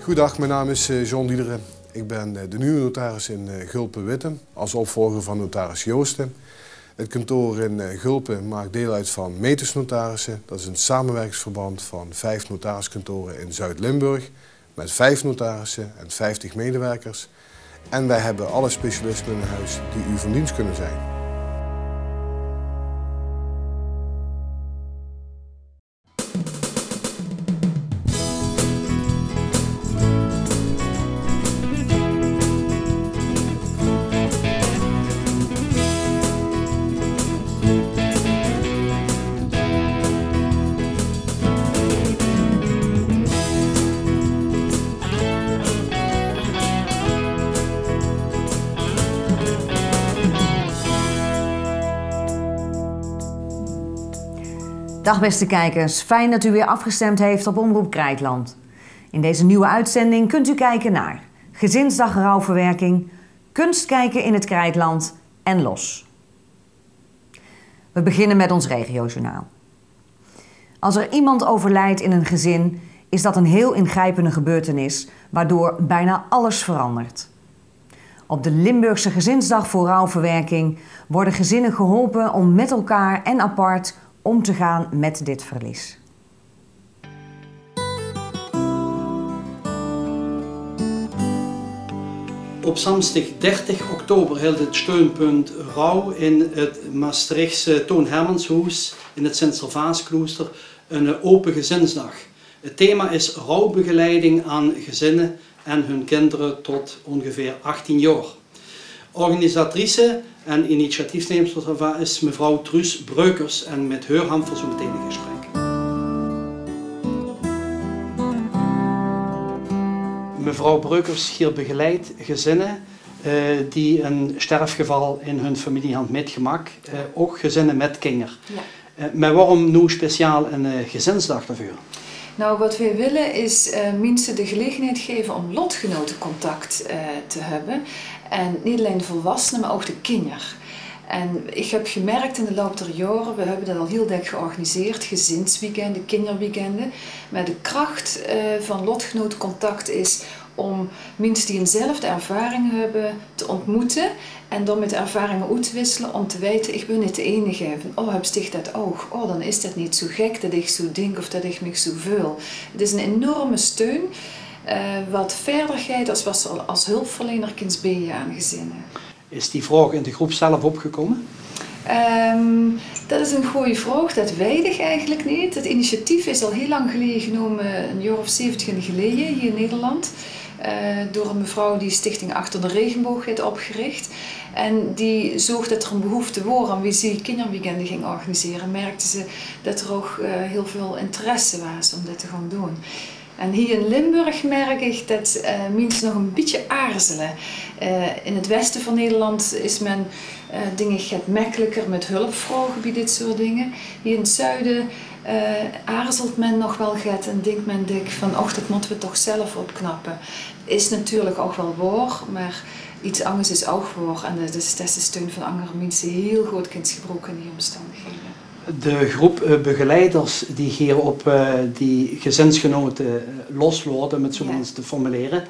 Goedendag, mijn naam is John Diederen. Ik ben de nieuwe notaris in Gulpen-Wittem als opvolger van notaris Joosten. Het kantoor in Gulpen maakt deel uit van Metis Notarissen. Dat is een samenwerkingsverband van 5 notariskantoren in Zuid-Limburg met 5 notarissen en 50 medewerkers. En wij hebben alle specialismen in huis die u van dienst kunnen zijn. Dag beste kijkers, fijn dat u weer afgestemd heeft op Omroep Krijtland. In deze nieuwe uitzending kunt u kijken naar Gezinsdag rouwverwerking, kunst kijken in het Krijtland en los. We beginnen met ons regiojournaal. Als er iemand overlijdt in een gezin, is dat een heel ingrijpende gebeurtenis, waardoor bijna alles verandert. Op de Limburgse Gezinsdag voor rouwverwerking worden gezinnen geholpen om met elkaar en apart om te gaan met dit verlies. Op zaterdag 30 oktober hield het steunpunt Rouw in het Maastrichtse Toon Hermanshuis in het Sint-Servaasklooster een open gezinsdag. Het thema is rouwbegeleiding aan gezinnen en hun kinderen tot ongeveer 18 jaar. Organisatrice en initiatiefnemer is mevrouw Truus Breukers en met haar gaan we zo meteen een gesprek. Mevrouw Breukers hier begeleidt gezinnen die een sterfgeval in hun familie hebben metgemaakt, ook gezinnen met kinderen. Ja. Maar waarom nu speciaal een gezinsdag daarvoor? Nou, wat wij willen is mensen de gelegenheid geven om lotgenotencontact te hebben. En niet alleen de volwassenen, maar ook de kinderen. En ik heb gemerkt in de loop der jaren, we hebben dat al heel dik georganiseerd, gezinsweekenden, kinderweekenden. Maar de kracht van lotgenotencontact is om mensen die eenzelfde ervaring hebben te ontmoeten en dan met de ervaringen uit te wisselen om te weten, ik ben niet de enige. Van, oh, heb je dat oog? Oh, dan is dat niet zo gek dat ik zo denk of dat ik me zo voel. Het is een enorme steun wat verder gaat als hulpverlener kunt bieden aan gezinnen. Is die vraag in de groep zelf opgekomen? Dat is een goede vraag, dat weet ik eigenlijk niet. Het initiatief is al heel lang geleden genomen, een jaar of 70 geleden hier in Nederland. Door een mevrouw die Stichting Achter de Regenboog heeft opgericht. En die zorgde dat er een behoefte was aan wie ze kinderweekenden ging organiseren. Merkte ze dat er ook heel veel interesse was om dit te gaan doen. En hier in Limburg merk ik dat mensen nog een beetje aarzelen. In het westen van Nederland is men dingen gaat makkelijker met hulpvragen bij dit soort dingen. Hier in het zuiden aarzelt men nog wel gaat en denkt men van och, dat moeten we toch zelf opknappen. Is natuurlijk ook wel waar, maar iets anders is ook waar. En dat is de steun van andere mensen heel goed kunt gebruiken in die omstandigheden. De groep begeleiders die hier op die gezinsgenoten los worden, met zo'n te formuleren,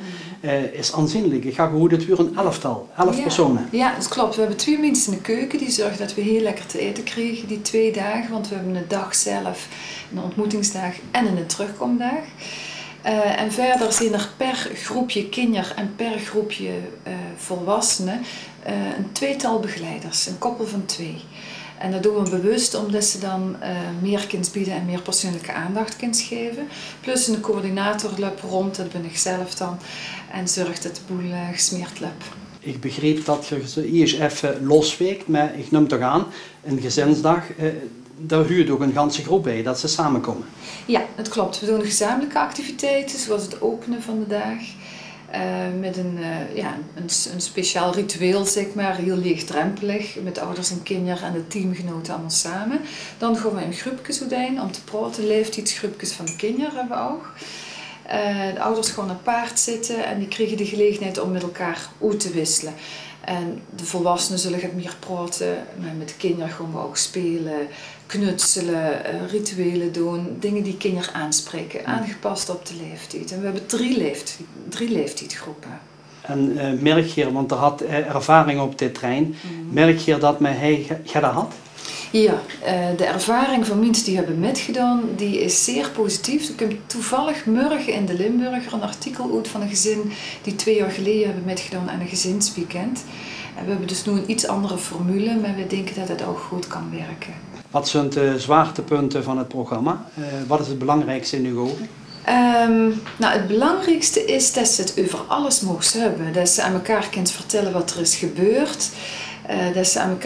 is aanzienlijk. Ik ga goed het weer een 11 personen. Ja, dat klopt. We hebben 2 mensen in de keuken die zorgen dat we heel lekker te eten kregen die 2 dagen. Want we hebben een dag zelf, een ontmoetingsdag en een terugkomdag. En verder zijn er per groepje kinderen en per groepje volwassenen een 2-tal begeleiders, een koppel van 2. En dat doen we bewust omdat ze dan meer kind bieden en meer persoonlijke aandacht kind geven. Plus een coördinator loopt rond, dat ben ik zelf dan. En zorgt dat de boel gesmeerd loopt. Ik begreep dat je eerst even losweekt, maar ik noem toch aan, een gezinsdag, daar huurt ook een ganse groep bij, dat ze samenkomen. Ja, dat klopt. We doen gezamenlijke activiteiten, zoals het openen van de dag. Met een speciaal ritueel, zeg maar, heel leegdrempelig, met ouders en kinderen en de teamgenoten allemaal samen. Dan gaan we in groepjes uiteen om te praten, leeftijdsgroepjes van de kinderen hebben we ook. De ouders gewoon apart zitten en die kregen de gelegenheid om met elkaar uit te wisselen. En de volwassenen zullen het meer praten, met de kinderen gewoon ook spelen, knutselen, rituelen doen. Dingen die kinderen aanspreken, aangepast op de leeftijd. En we hebben drie leeftijdsgroepen. En merk je, want er had ervaring op dit terrein, merk je dat hij dat had? Ja, de ervaring van mensen die hebben metgedaan, die is zeer positief. Er komt toevallig morgen in de Limburger een artikel uit van een gezin die 2 jaar geleden hebben metgedaan aan een gezinsweekend. En we hebben dus nu een iets andere formule, maar we denken dat het ook goed kan werken. Wat zijn de zwaartepunten van het programma? Wat is het belangrijkste in uw ogen? Nou, het belangrijkste is dat ze het over alles mogen hebben. Dat ze aan elkaar kunnen vertellen wat er is gebeurd. Dat ze aan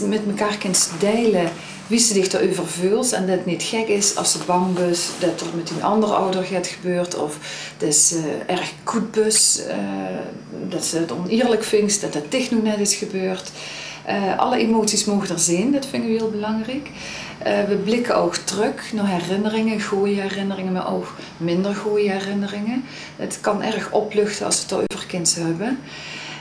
met elkaar kunnen delen wie ze zich erover voelt. En dat het niet gek is als ze bang is dat er met een andere ouder gaat gebeuren. Of dat ze erg goed is. Dat ze het oneerlijk vindt. Dat het techno net is gebeurd. Alle emoties mogen er zijn. Dat vinden we heel belangrijk. We blikken ook terug naar herinneringen, goede herinneringen, maar ook minder goede herinneringen. Het kan erg opluchten als we het over kinderen hebben.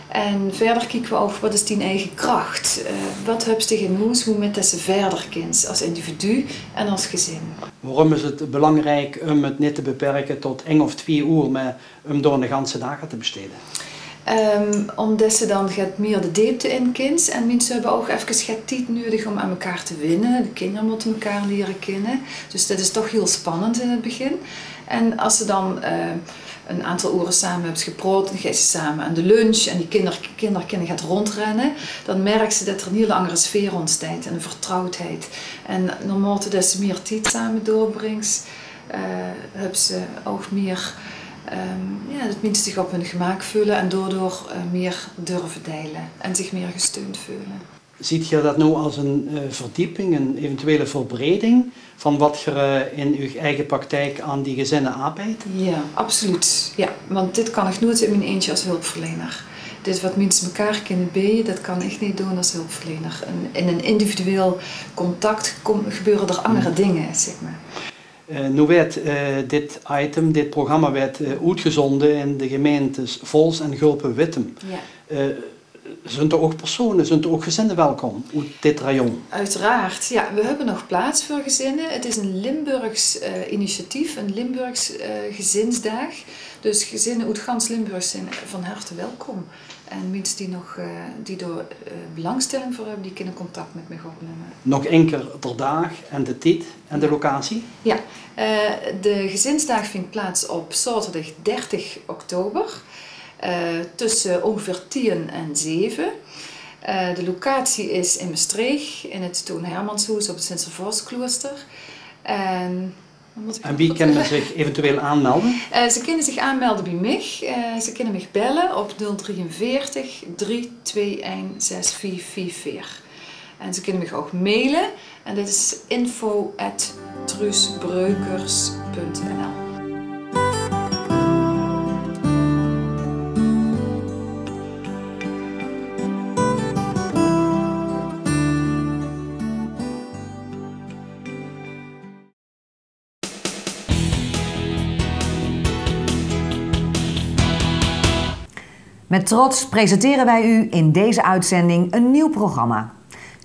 En verder kijken we ook wat is die eigen kracht. Wat heb je in huis, hoe met ze verder kind als individu en als gezin. Waarom is het belangrijk om het niet te beperken tot 1 of 2 uur, maar om door de ganse dagen te besteden? Omdat ze dan gaat meer de diepte in kind en mensen hebben ook even tijd nodig om aan elkaar te winnen. De kinderen moeten elkaar leren kennen. Dus dat is toch heel spannend in het begin. En als ze dan een aantal uren samen hebben gepraat, dan gaan ze samen aan de lunch en die kinderen gaat rondrennen, dan merken ze dat er een hele andere sfeer ontstaat en een vertrouwdheid. En naarmate dat ze meer tijd samen doorbrengt, hebben ze ook meer dat mensen zich op hun gemak voelen en daardoor meer durven delen en zich meer gesteund voelen. Ziet je dat nu als een verdieping, een eventuele verbreding van wat je in uw eigen praktijk aan die gezinnen aanbiedt? Ja, absoluut. Ja, want dit kan ik nooit in mijn eentje als hulpverlener. Dit wat mensen elkaar kunnen bieden, dat kan ik niet doen als hulpverlener. In een individueel contact gebeuren er andere dingen, zeg maar. Nu werd dit programma werd uitgezonden in de gemeentes Vols en Gulpen-Wittem. Ja. Zijn er ook personen, zijn er ook gezinnen welkom uit dit rayon? Uiteraard, ja. We hebben nog plaats voor gezinnen. Het is een Limburgs initiatief, een Limburgs gezinsdag. Dus gezinnen uit gans Limburg zijn van harte welkom. En mensen die door belangstelling voor hebben, die kunnen contact met mij opnemen. Nog één keer per dag en de tijd en de locatie? Ja, de gezinsdag vindt plaats op zaterdag 30 oktober. Tussen ongeveer 10 en 7. De locatie is in Maastricht, in het Toon Hermanshuis op het Sint-Servaasklooster. En wie kunnen zich eventueel aanmelden? Ze kunnen zich aanmelden bij mij. Ze kunnen mij bellen op 043 321 6444. En ze kunnen mij ook mailen. En dat is info@truusbreukers.nl. Met trots presenteren wij u in deze uitzending een nieuw programma.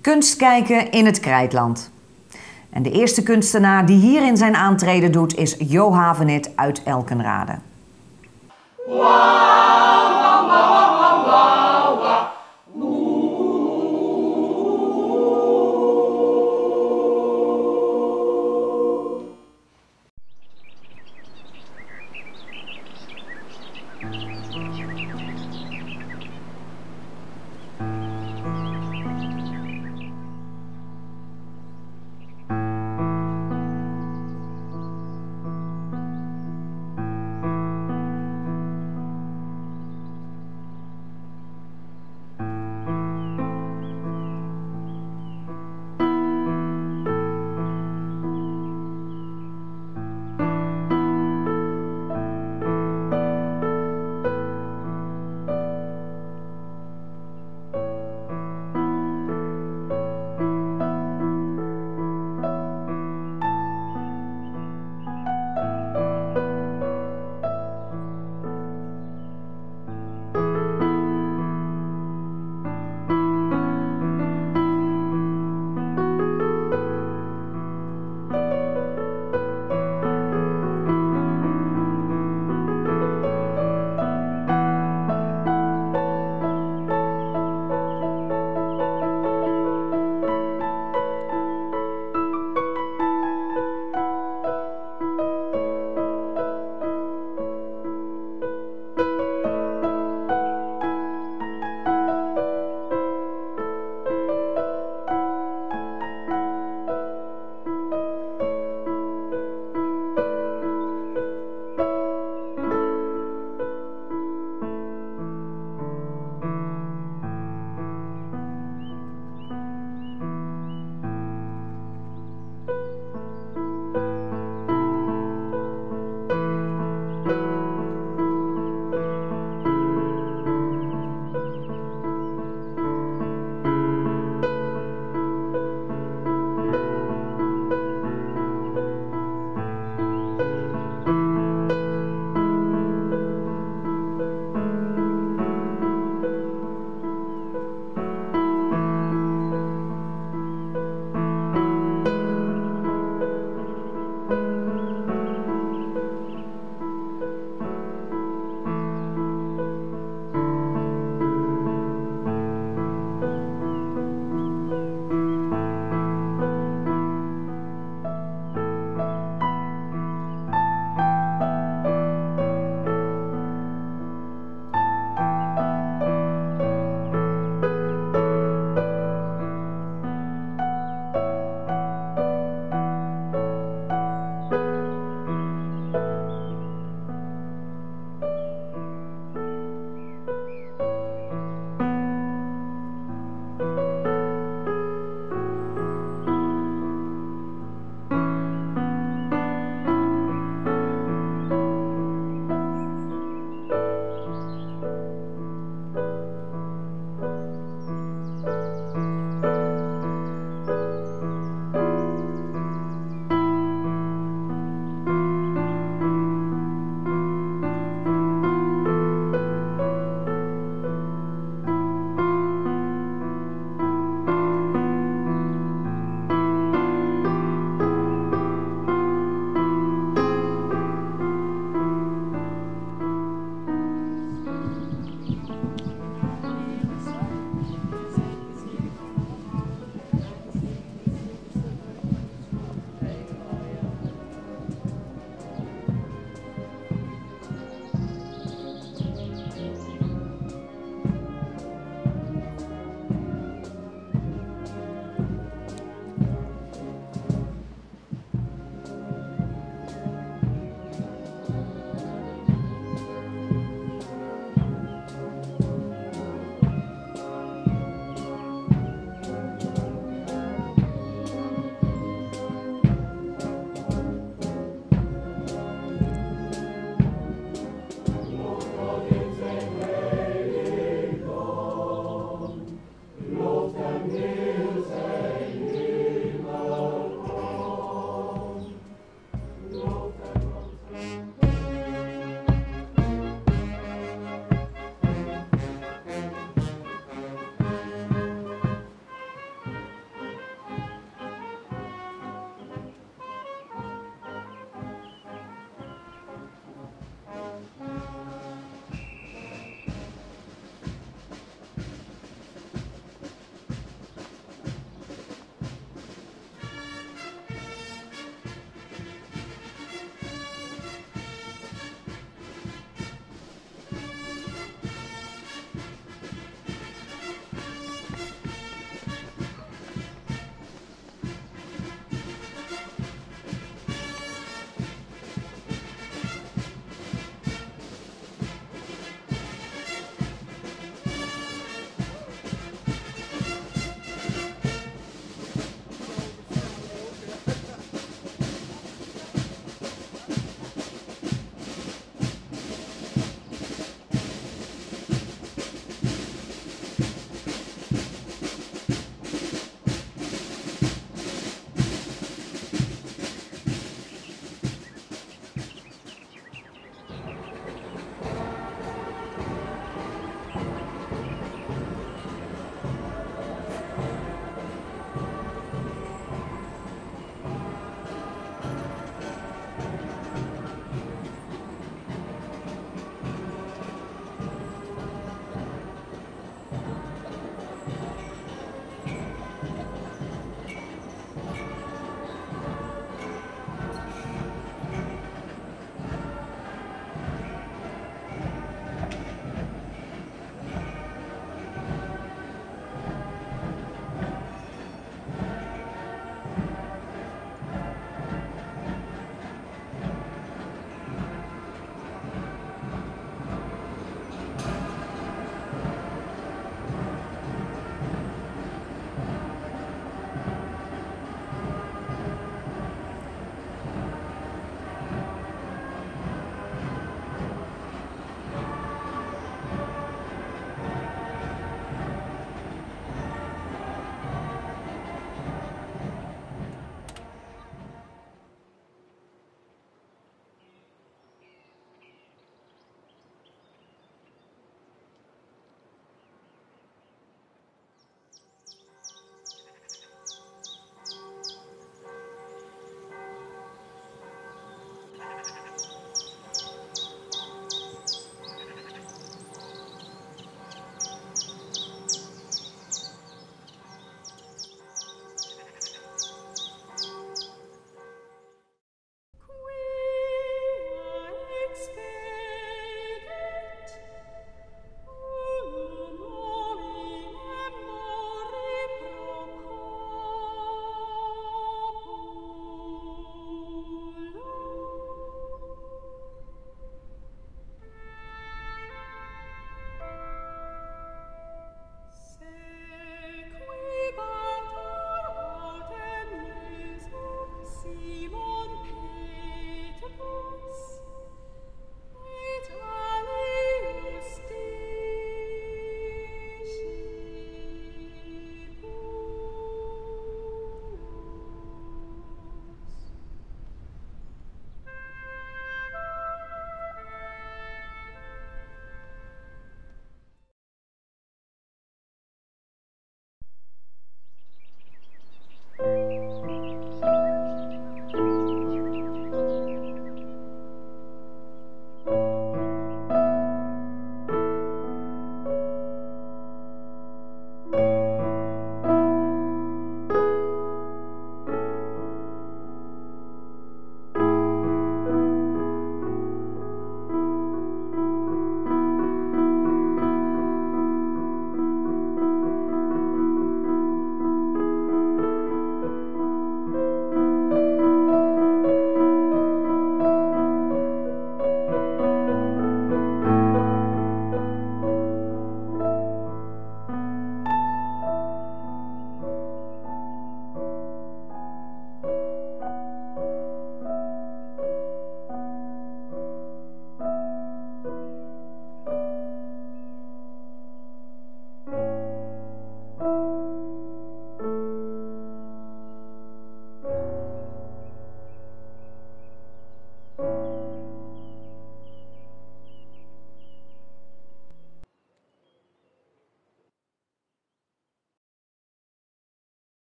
Kunst kijken in het Krijtland. En de eerste kunstenaar die hierin zijn aantreden doet is Jo Havenit uit Elkenrade.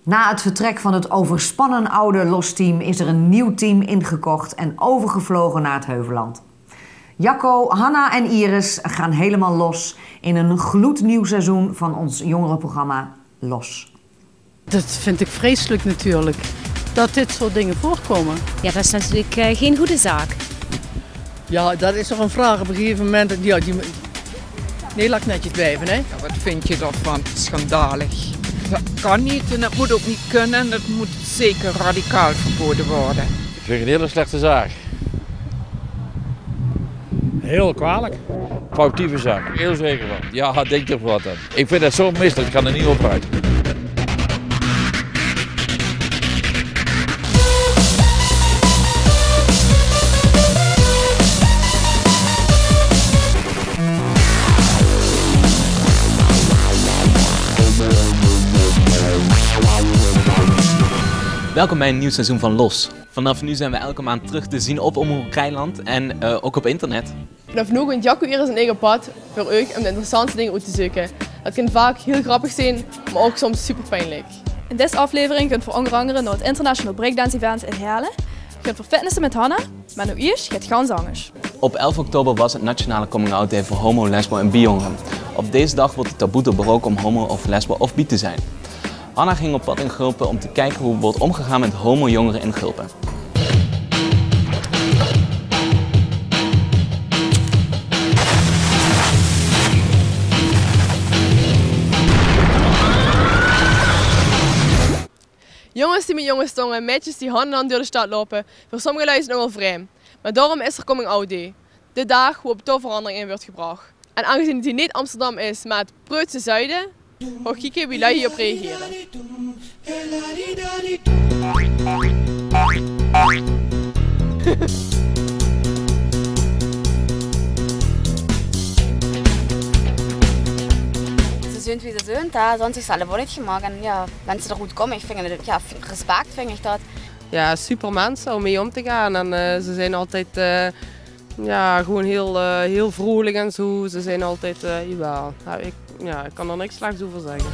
Na het vertrek van het overspannen oude LOS-team is er een nieuw team ingekocht en overgevlogen naar het Heuvelland. Jacco, Hanna en Iris gaan helemaal los in een gloednieuw seizoen van ons jongerenprogramma LOS. Dat vind ik vreselijk natuurlijk, dat dit soort dingen voorkomen. Ja, dat is natuurlijk geen goede zaak. Ja, dat is toch een vraag op een gegeven moment. Ja, nee, laat ik netjes blijven, hè? Ja, wat vind je daarvan? Schandalig. Dat kan niet en dat moet ook niet kunnen en dat moet zeker radicaal verboden worden. Ik vind het een hele slechte zaak. Heel kwalijk. Foutieve zaak, heel zeker van. Ja, denk er wat aan. Ik vind dat zo misselijk, ik kan er niet op uit. Welkom bij een nieuw seizoen van LOS. Vanaf nu zijn we elke maand terug te zien op Omroep Krijtland en ook op internet. Vanaf nu gaan Jacco Iris en ik op pad voor u om de interessantste dingen uit te zoeken. Dat kan vaak heel grappig zijn, maar ook soms super pijnlijk. In deze aflevering kunt u onder andere naar het International Breakdance Event in Heerlen. Je kunt voor fitnessen met Hanna, maar nu eerst gaat gaan zangers. Op 11 oktober was het Nationale Coming Out Day voor homo, lesbo en bi-jongeren. Op deze dag wordt het taboe doorbroken om homo of lesbo of bi te zijn. Hanna ging op pad in Gulpen om te kijken hoe wordt omgegaan met homo-jongeren in Gulpen. Jongens die met jongens tongen, meisjes die hand in hand door de stad lopen, voor sommige lui is het nogal vreemd. Maar daarom is er Coming Out Day. De dag waarop toverandering in wordt gebracht. En aangezien het hier niet Amsterdam is, maar het Preutse zuiden, ga ik kijken wie lui hierop reageren. Sie sind wie sie sind, da sonst ist alle wohl nicht gemacht. Ja, wenn sie da gut kommen, ich finde, ja, Respekt finde ich dat. Ja, super mensen om mee om te gaan. En ze zijn altijd ja, gewoon heel vrolijk en zo. Ze zijn altijd, jawel. Ik kan er niks slechts over zeggen.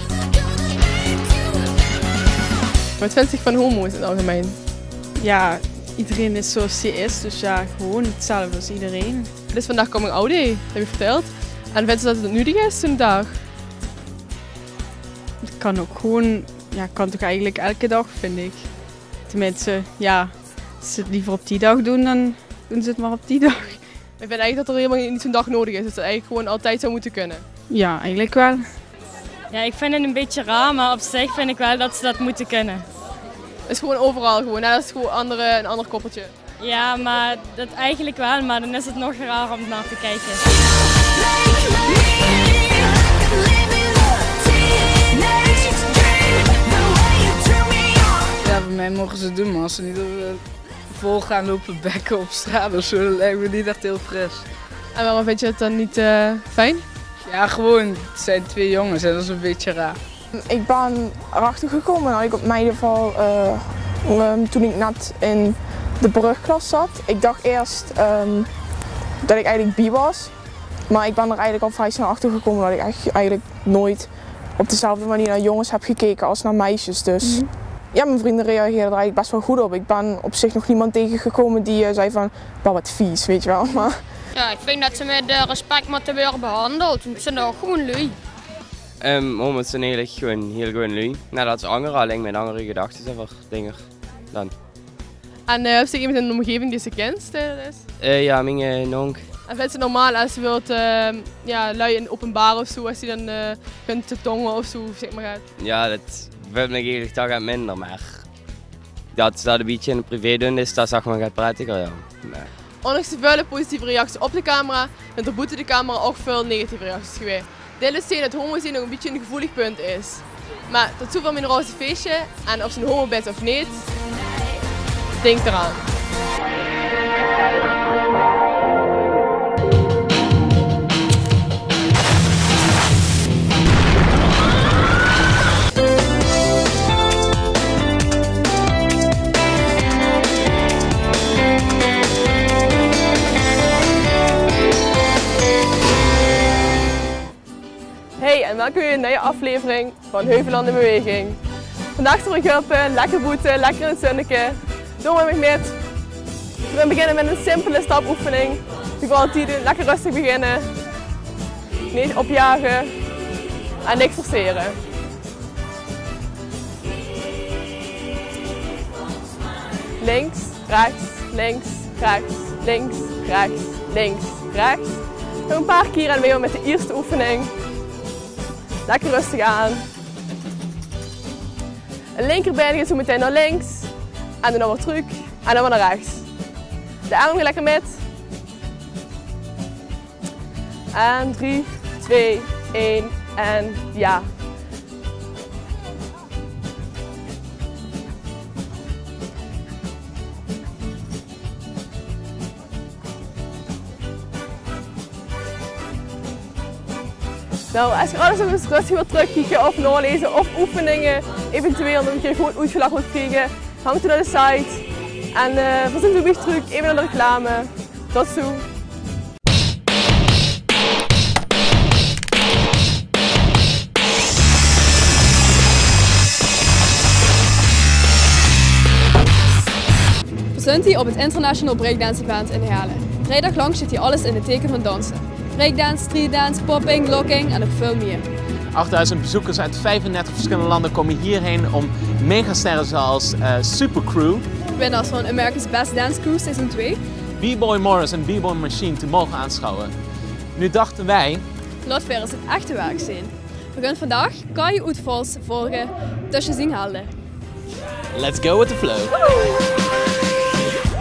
Wat vindt zich van homo's in het algemeen? Ja, iedereen is zoals hij is, dus ja, gewoon hetzelfde als iedereen. Het is vandaag Coming Out Day, heb je verteld. En vindt ze dat het nuttig is zo'n dag? Het kan ook gewoon, ja, kan toch eigenlijk elke dag, vind ik. Tenminste, ja, als ze het liever op die dag doen, dan doen ze het maar op die dag. Ik vind eigenlijk dat er helemaal niet zo'n dag nodig is, dat het eigenlijk gewoon altijd zou moeten kunnen. Ja, eigenlijk wel. Ja, ik vind het een beetje raar, maar op zich vind ik wel dat ze dat moeten kunnen. Het is gewoon overal gewoon, net als gewoon een ander koppeltje. Ja, maar dat eigenlijk wel, maar dan is het nog raar om naar te kijken. Ja, bij mij mogen ze het doen, maar als ze niet vol gaan lopen bekken op straat of zo, dan lijkt me niet echt heel fris. En waarom vind je het dan niet fijn? Ja, gewoon, het zijn twee jongens en dat is een beetje raar. Ik ben erachter gekomen dat ik op mijn geval, toen ik net in de brugklas zat. Ik dacht eerst dat ik eigenlijk bi was, maar ik ben er eigenlijk al vrij snel achter gekomen dat ik eigenlijk nooit op dezelfde manier naar jongens heb gekeken als naar meisjes. Dus ja, mijn vrienden reageerden er eigenlijk best wel goed op. Ik ben op zich nog niemand tegengekomen die zei van, bah, wat vies, weet je wel. Maar ja, ik vind dat ze met respect moeten worden behandeld. Ze zijn ook gewoon lui. Homo's zijn eigenlijk gewoon heel lui. Nadat ze anderen alleen met andere gedachten over dingen dan. En heb je iemand in de omgeving die ze kent? Ja, mijn nonk. En vindt ze normaal als ze wilt ja, lui in openbaar of zo, als je dan kunt te tongen of zo, zeg maar. Ja, dat wil me eigenlijk toch aan minder, maar dat ze dat een beetje in het privé doen is, dat zag man gaat prettiger, ja. Nee. Ondanks de vele positieve reacties op de camera, zijn er buiten de camera ook veel negatieve reacties geweest. Dit is dat homo zijn nog een beetje een gevoelig punt is. Maar tot zover mijn roze feestje, en of ze een homo bent of niet, denk eraan. Hey, en welkom bij een nieuwe aflevering van Heuvelland in Beweging. Vandaag zijn we Gulpen, lekker boeten, lekker in het zonnetje. Doe met me mee. We gaan beginnen met een simpele stapoefening. Die voor altijd doen, lekker rustig beginnen. Niet opjagen en niks forceren. Links, rechts, links, rechts, links, rechts, links, rechts. Nog een paar keer en weer met de eerste oefening. Lekker rustig aan. Een linkerbeen gaat zo meteen naar links. En dan weer terug. En dan weer naar rechts. De arm gaat lekker met. En 3, 2, 1 en ja. Nou, als je alles even rustig wilt terugkijken of nalezen of oefeningen, eventueel nog een keer gewoon uitgelag wilt krijgen, hangt u naar de site. En we zijn zo weer terug, even naar de reclame. Tot zo. We zijn hier op het International Breakdance Event in Heerlen. Vrijdag lang zit hier alles in het teken van dansen. Breakdance, streetdance, popping, locking en nog veel meer. 8000 bezoekers uit 35 verschillende landen komen hierheen om megasterren zoals Supercrew, Winnaars van America's Best Dance Crew Season 2, B-Boy Morris en B-Boy Machine te mogen aanschouwen. Nu dachten wij, laat weer eens het echte werk zien. We gaan vandaag Kai Uitvals volgen tussen zien helden. let's go with the flow.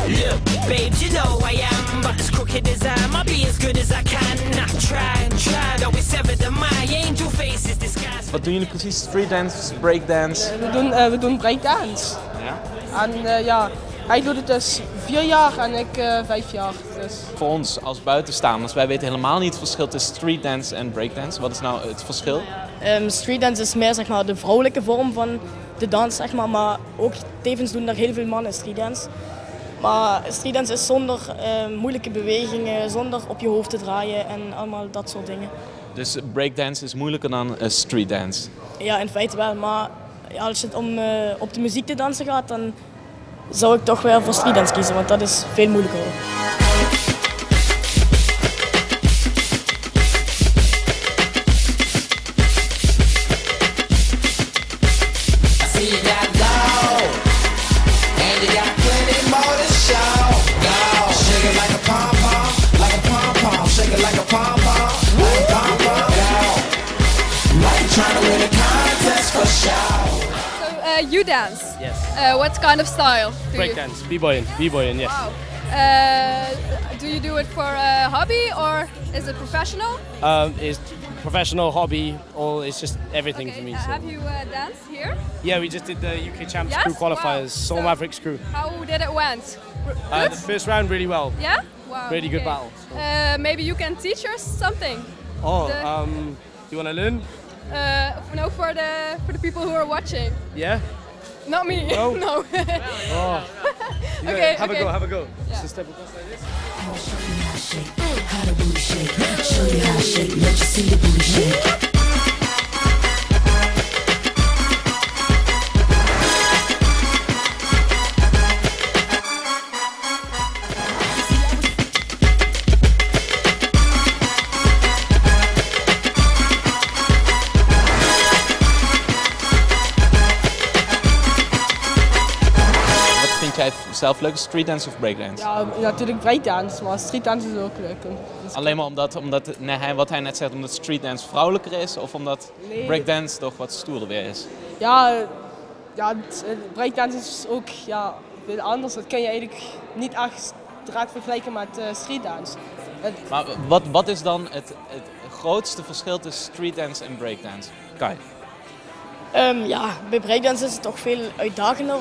Look, babe, you know I am, but as crooked as I am, I'll be as good as I can. I try and try, though it's evident my angel face is disguised. Wat doen jullie precies? Streetdance, breakdance? We doen breakdance. Ja? En ja, hij doet het dus 4 jaar en ik 5 jaar. Dus. Voor ons als buitenstaanders, wij weten helemaal niet het verschil tussen streetdance en breakdance. Wat is nou het verschil? Streetdance is meer zeg maar, de vrouwelijke vorm van de dans, zeg maar ook tevens doen daar heel veel mannen streetdance. Maar streetdance is zonder moeilijke bewegingen, zonder op je hoofd te draaien en allemaal dat soort dingen. Dus breakdance is moeilijker dan streetdance? Ja, in feite wel, maar als het om op de muziek te dansen gaat, dan zou ik toch wel voor streetdance kiezen, want dat is veel moeilijker. You dance? Yes. What kind of style? Breakdance, b-boying, yes. Wow. Do you do it for a hobby or is it professional? It's professional, hobby, all. It's just everything for me. So. Have you danced here? Yeah, we just did the UK Champs Yes? crew qualifiers, Wow. Soul Mavericks crew. How did it went? The first round really well. Yeah? Wow. Really good okay. battle. Maybe you can teach us something. Oh, you want to learn? No, for the people who are watching. Yeah. Not me. No. No. Oh. Okay. Have okay. a go. Have a go. Yeah. Just step across like this. How the booty shake, show you how to shake, let you see the booty shake. Jij zelf leuk, streetdance of breakdance? Ja, natuurlijk breakdance, maar streetdance is ook leuk. Alleen maar wat hij net zegt, omdat streetdance vrouwelijker is of omdat breakdance toch wat stoerder weer is? Ja, breakdance is ook veel anders. Dat kun je eigenlijk niet echt direct vergelijken met streetdance. Maar wat is dan het grootste verschil tussen streetdance en breakdance? Kai? Bij breakdance is het toch veel uitdagender.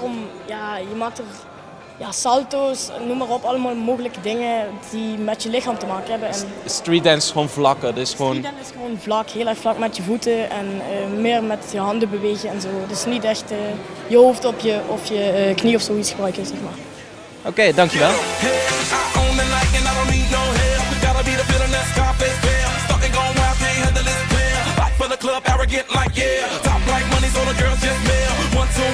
Je maakt er salto's, noem maar op, allemaal mogelijke dingen die met je lichaam te maken hebben. En Streetdance is gewoon vlakker, dus gewoon... Streetdance is gewoon vlak, heel erg vlak met je voeten en meer met je handen bewegen en zo. Dus niet echt je hoofd op je knie of zoiets gebruiken, zeg maar. Oké, dankjewel. Club arrogant like yeah, top like money so the girls just mail. 1, 2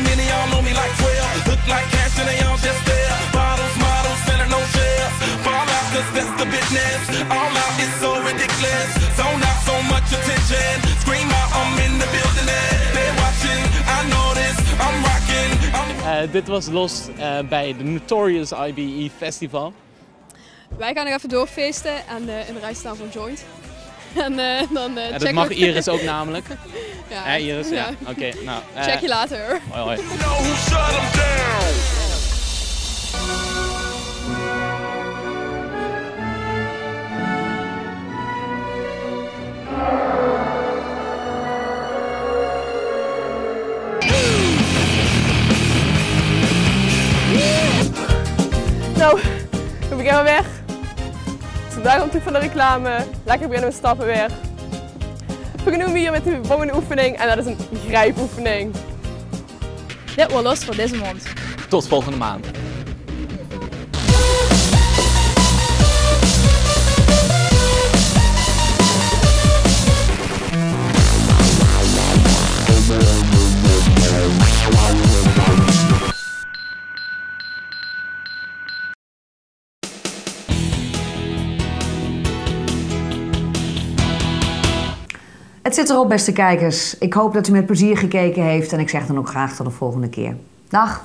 like cash and they all just there. Bottles, models, selling no shares. Ball out, cause that's the business. All out is so ridiculous. Zone out, so much attention. Scream out, I'm in the building and they're watching. I know this, I'm rocking. Dit was Los bij de Notorious IBE Festival. Wij gaan nog even doorfeesten en in de rij staan voor een joint. En dan checken dat mag Iris ook namelijk. Ja, Iris, ja. Oké, nou. Check je later. Hoi, hoi. Nou, we beginnen weer. Vandaag komt van de reclame. Lekker beginnen met stappen weer. We beginnen hier met de volgende oefening en dat is een grijpoefening. Dit was Los voor deze maand. Tot volgende maand. Het zit erop, beste kijkers. Ik hoop dat u met plezier gekeken heeft en ik zeg dan ook graag tot de volgende keer. Dag!